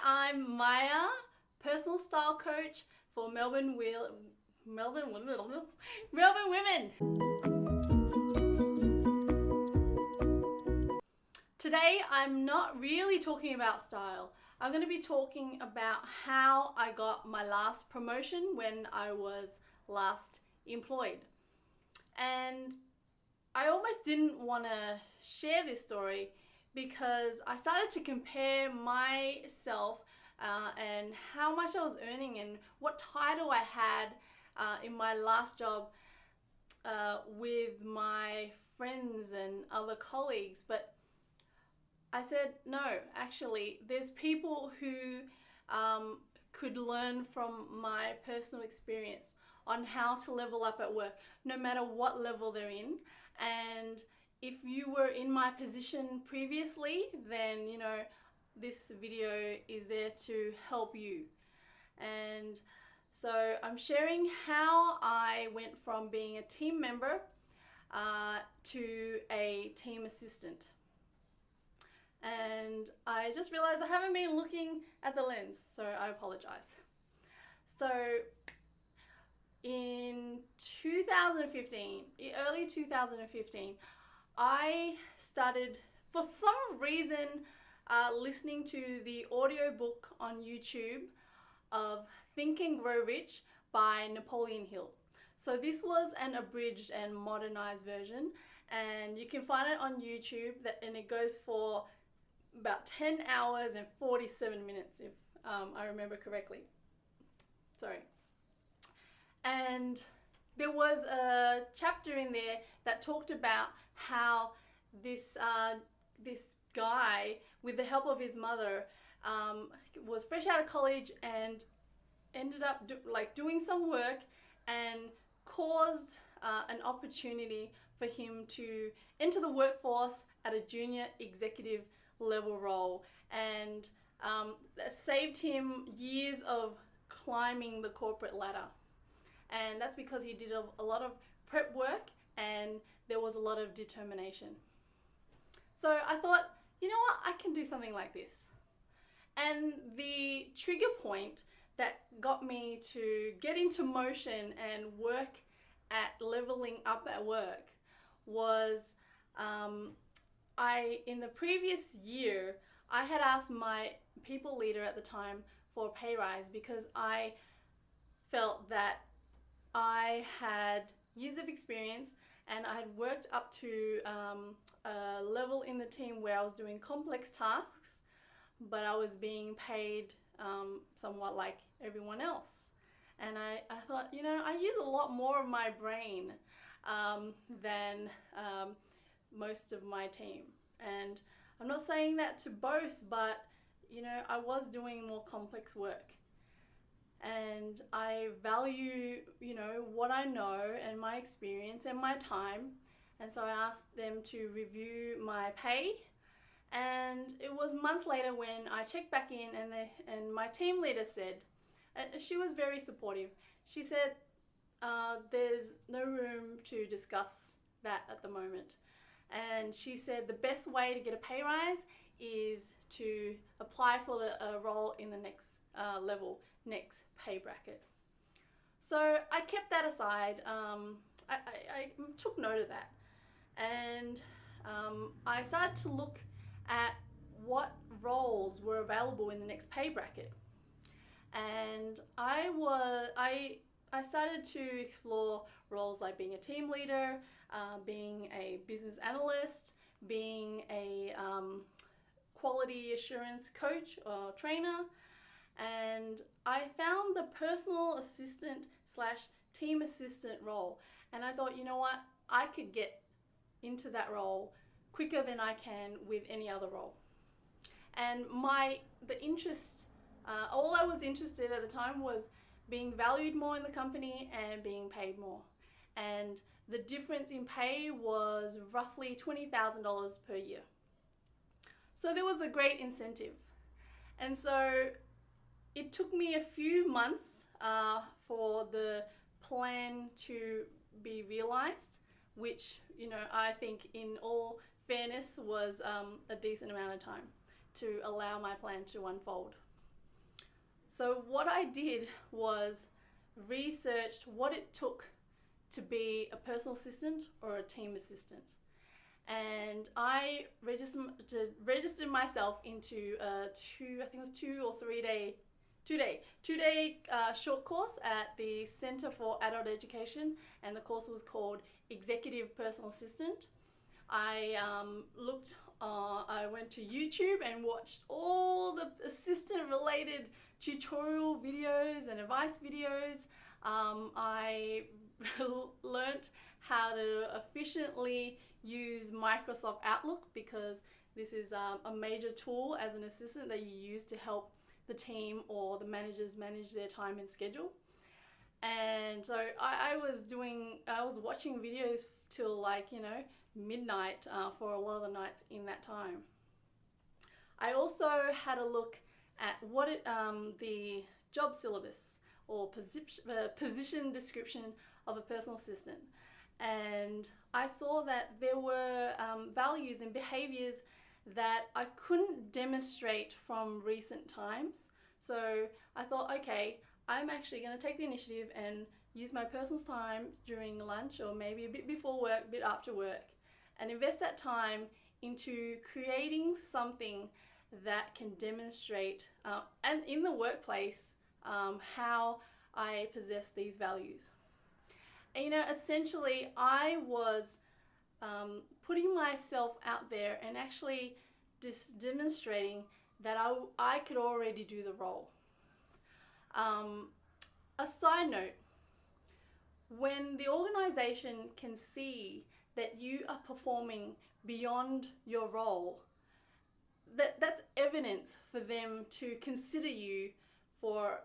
I'm Maya, personal style coach for Melbourne women. Today I'm not really talking about style. I'm going to be talking about how I got my last promotion when I was last employed. And I almost didn't want to share this story because I started to compare myself and how much I was earning and what title I had in my last job with my friends and other colleagues. But I said, no, actually, there's people who could learn from my personal experience on how to level up at work, no matter what level they're in. And if you were in my position previously, then, you know, this video is there to help you. And so I'm sharing how I went from being a team member to a team assistant. And I just realized I haven't been looking at the lens, so I apologize. So in 2015, early 2015, I started, for some reason, listening to the audiobook on YouTube of Think and Grow Rich by Napoleon Hill. So this was an abridged and modernized version, and you can find it on YouTube, and it goes for about 10 hours and 47 minutes, if I remember correctly. Sorry. And there was a chapter in there that talked about how this guy, with the help of his mother, was fresh out of college and ended up doing some work and caused an opportunity for him to enter the workforce at a junior executive level role, and that saved him years of climbing the corporate ladder. And that's because he did a lot of prep work and there was a lot of determination. So I thought, you know what, I can do something like this. And the trigger point that got me to get into motion and work at leveling up at work was in the previous year, I had asked my people leader at the time for a pay rise because I felt that I had years of experience and I had worked up to a level in the team where I was doing complex tasks, but I was being paid somewhat like everyone else. And I thought, you know, I use a lot more of my brain than most of my team. And I'm not saying that to boast, but, you know, I was doing more complex work. And I value, you know, what I know and my experience and my time. And so I asked them to review my pay. And it was months later when I checked back in and my team leader said, and she was very supportive, she said, there's no room to discuss that at the moment. And she said the best way to get a pay rise is to apply for the role in the next level, next pay bracket. So I kept that aside. I took note of that. And I started to look at what roles were available in the next pay bracket. And I started to explore roles like being a team leader, being a business analyst, being a quality assurance coach or trainer. And I found the personal assistant / team assistant role. And I thought, you know what, I could get into that role quicker than I can with any other role. And the interest, all I was interested at the time was being valued more in the company and being paid more. And the difference in pay was roughly $20,000 per year. So there was a great incentive. And so it took me a few months for the plan to be realized, which, you know, I think in all fairness was a decent amount of time to allow my plan to unfold. So what I did was researched what it took to be a personal assistant or a team assistant. And I registered myself into a two-day short course at the Centre for Adult Education, and the course was called Executive Personal Assistant. I went to YouTube and watched all the assistant-related tutorial videos and advice videos. I learnt how to efficiently use Microsoft Outlook, because this is a major tool as an assistant that you use to help the team or the managers manage their time and schedule. And so I was watching videos till midnight for a lot of the nights in that time. I also had a look at what the job syllabus or position description of a personal assistant, and I saw that there were values and behaviors that I couldn't demonstrate from recent times. So I thought, okay, I'm actually going to take the initiative and use my personal time during lunch, or maybe a bit before work, a bit after work, and invest that time into creating something that can demonstrate and in the workplace how I possess these values. And, essentially I was putting myself out there and actually demonstrating that I could already do the role. A side note, when the organization can see that you are performing beyond your role, that's evidence for them to consider you for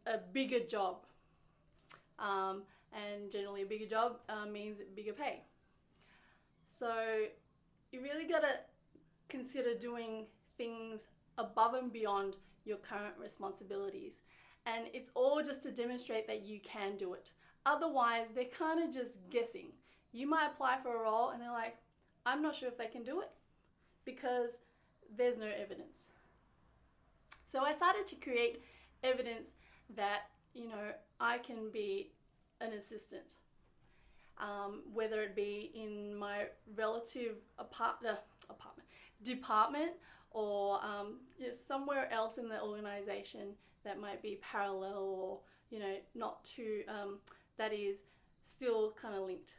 a bigger job. And generally a bigger job means bigger pay. So you really got to consider doing things above and beyond your current responsibilities. And it's all just to demonstrate that you can do it. Otherwise, they're kind of just guessing. You might apply for a role and they're like, I'm not sure if they can do it, because there's no evidence. So I started to create evidence that, I can be an assistant, whether it be in my relative department or just somewhere else in the organization that might be parallel, or not too that is still kind of linked.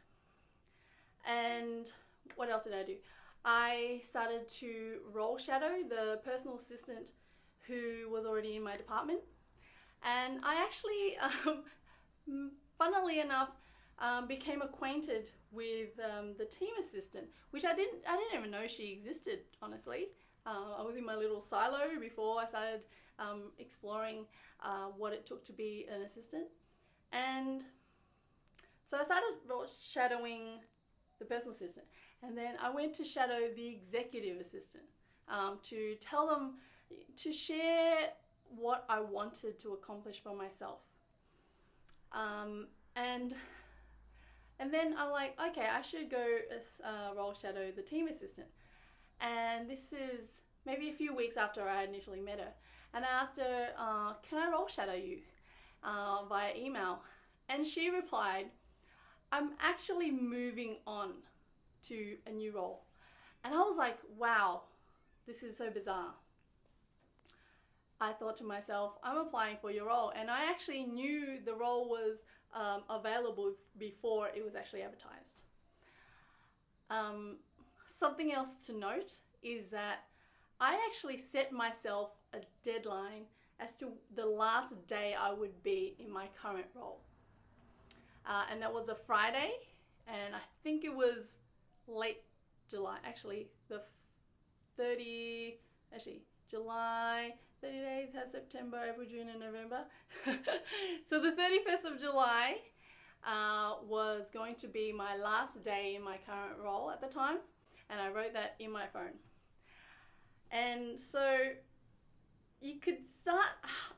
And what else did I do? I started to role shadow the personal assistant who was already in my department, and I actually funnily enough became acquainted with the team assistant, which I didn't even know she existed, honestly. I was in my little silo before I started exploring what it took to be an assistant. And so I started shadowing the personal assistant, and then I went to shadow the executive assistant to tell them, to share what I wanted to accomplish for myself. And then I'm like, okay, I should go role shadow the team assistant. And this is maybe a few weeks after I initially met her. And I asked her, can I role shadow you via email? And she replied, I'm actually moving on to a new role. And I was like, wow, this is so bizarre. I thought to myself, I'm applying for your role. And I actually knew the role was available before it was actually advertised. Something else to note is that I actually set myself a deadline as to the last day I would be in my current role. And that was a Friday, and I think it was late July, July, 30 days has September, April, June and November. So the 31st of July was going to be my last day in my current role at the time, and I wrote that in my phone. And so you could start,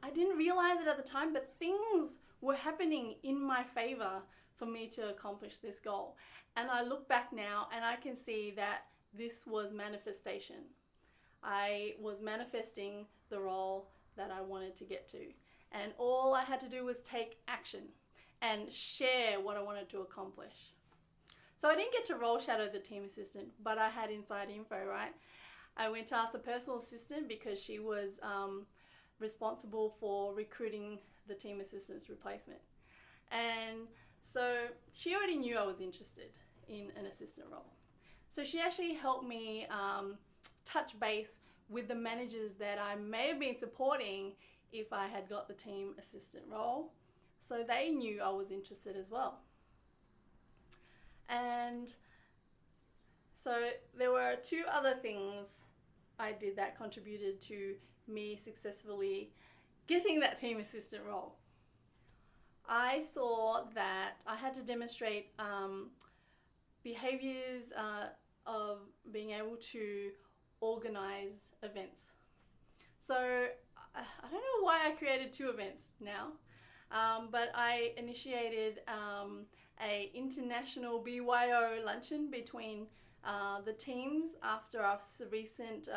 I didn't realize it at the time, but things were happening in my favor for me to accomplish this goal. And I look back now and I can see that this was manifestation. I was manifesting the role that I wanted to get to. And all I had to do was take action and share what I wanted to accomplish. So I didn't get to role shadow the team assistant, but I had inside info, right? I went to ask the personal assistant because she was responsible for recruiting the team assistant's replacement. And so she already knew I was interested in an assistant role. So she actually helped me touch base with the managers that I may have been supporting if I had got the team assistant role. So they knew I was interested as well. And so there were two other things I did that contributed to me successfully getting that team assistant role. I saw that I had to demonstrate behaviors of being able to organize events. So I don't know why I created 2 events now, but I initiated a international BYO luncheon between the teams after our recent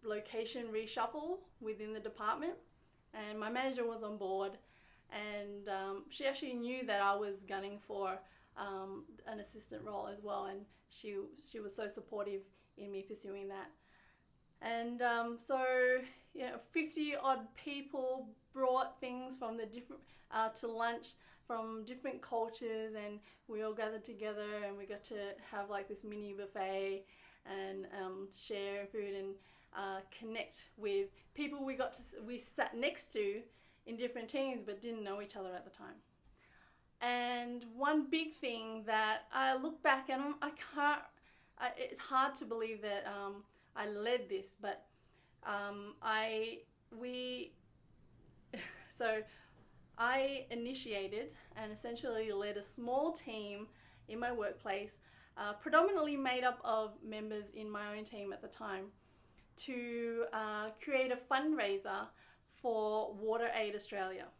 location reshuffle within the department, and my manager was on board, and she actually knew that I was gunning for an assistant role as well, and she was so supportive in me pursuing that. And so 50 odd people brought things from the different to lunch from different cultures, and we all gathered together and we got to have like this mini buffet and share food and connect with people we sat next to in different teams but didn't know each other at the time. And one big thing that I look back and it's hard to believe that I led this, but I initiated and essentially led a small team in my workplace, predominantly made up of members in my own team at the time, to create a fundraiser for WaterAid Australia.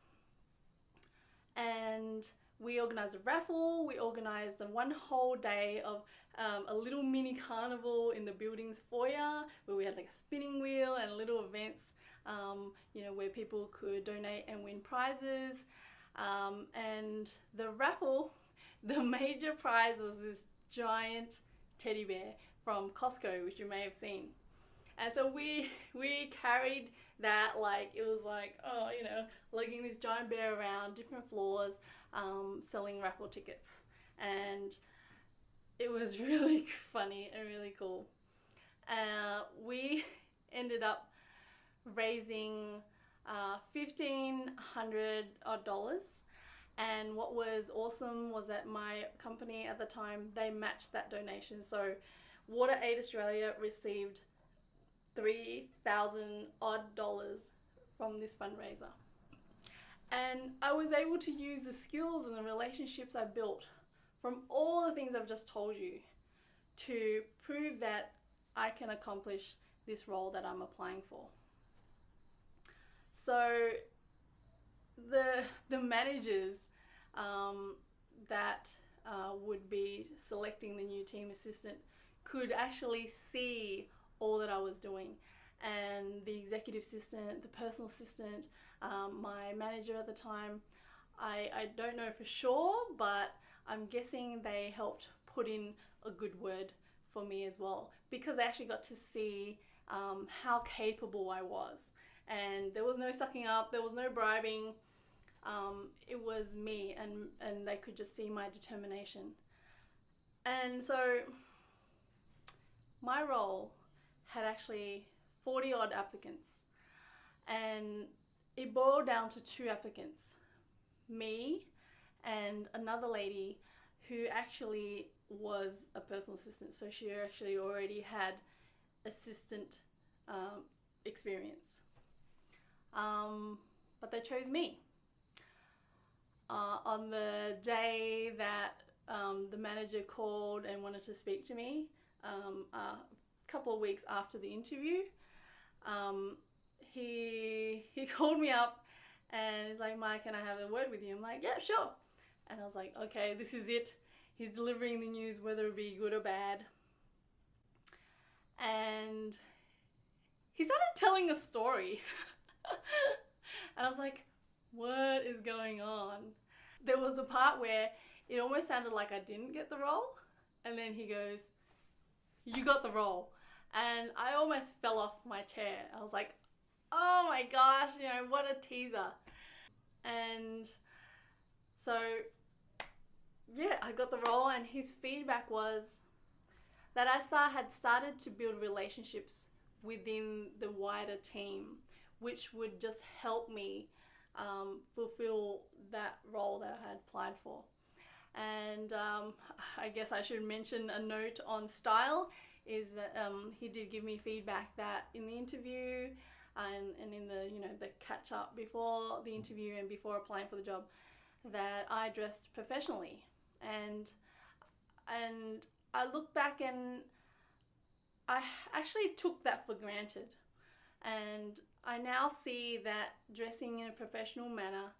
And we organised a raffle, we organised a one whole day of a little mini carnival in the building's foyer where we had like a spinning wheel and little events, where people could donate and win prizes. And the raffle, the major prize was this giant teddy bear from Costco, which you may have seen. And so we carried that like it was like, lugging this giant bear around different floors, selling raffle tickets. And it was really funny and really cool. We ended up raising $1,500 odd. And what was awesome was that my company at the time, they matched that donation. So WaterAid Australia received $3,000 odd from this fundraiser. And I was able to use the skills and the relationships I built from all the things I've just told you to prove that I can accomplish this role that I'm applying for. So the managers that would be selecting the new team assistant could actually see all that I was doing, and the executive assistant, the personal assistant, my manager at the time, I don't know for sure, but I'm guessing they helped put in a good word for me as well, because I actually got to see how capable I was, and there was no sucking up, there was no bribing. It was me, and they could just see my determination. And so my role had actually 40 odd applicants, and it boiled down to 2 applicants, me and another lady who actually was a personal assistant, so she actually already had assistant experience, but they chose me. On the day that the manager called and wanted to speak to me, a couple of weeks after the interview, he called me up and he's like, "Mike, can I have a word with you?" I'm like, "Yeah, sure." And I was like, okay, this is it. He's delivering the news, whether it be good or bad. And he started telling a story. And I was like, what is going on? There was a part where it almost sounded like I didn't get the role. And then he goes, you got the role. And I almost fell off my chair. I was like, oh my gosh, you know, what a teaser. And so, yeah, I got the role, and his feedback was that I had started to build relationships within the wider team, which would just help me fulfill that role that I had applied for. And I guess I should mention a note on style is that he did give me feedback that in the interview and in the, you know, the catch up before the interview and before applying for the job, that I dressed professionally. And I look back and I actually took that for granted. And I now see that dressing in a professional manner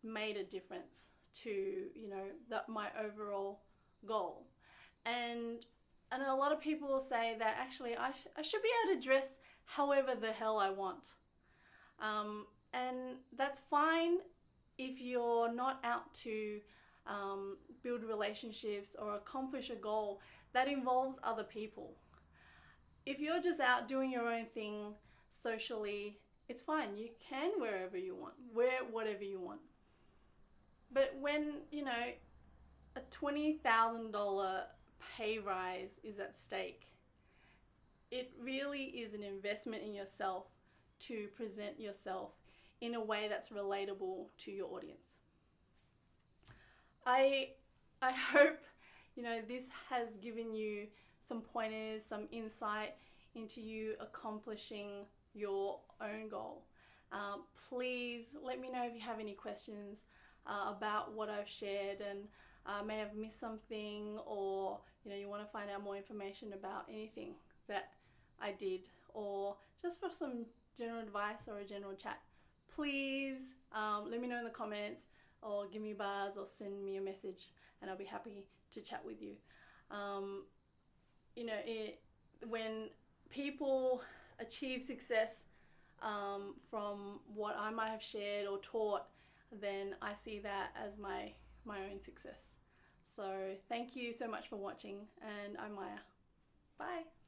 made a difference to, you know, my overall goal. And a lot of people will say that actually I should be able to dress however the hell I want. And that's fine if you're not out to build relationships or accomplish a goal that involves other people. If you're just out doing your own thing socially, it's fine. You can wear wherever you want, wear whatever you want. But when, you know, a $20,000 pay rise is at stake, it really is an investment in yourself to present yourself in a way that's relatable to your audience. I hope, you know, this has given you some pointers, some insight into you accomplishing your own goal. Please let me know if you have any questions about what I've shared, and may have missed something, or, you know, you want to find out more information about anything that I did, or just for some general advice or a general chat. Please let me know in the comments, or give me a buzz, or send me a message, and I'll be happy to chat with you. You know, when people achieve success from what I might have shared or taught, then I see that as my own success. So thank you so much for watching, and I'm Maya. Bye.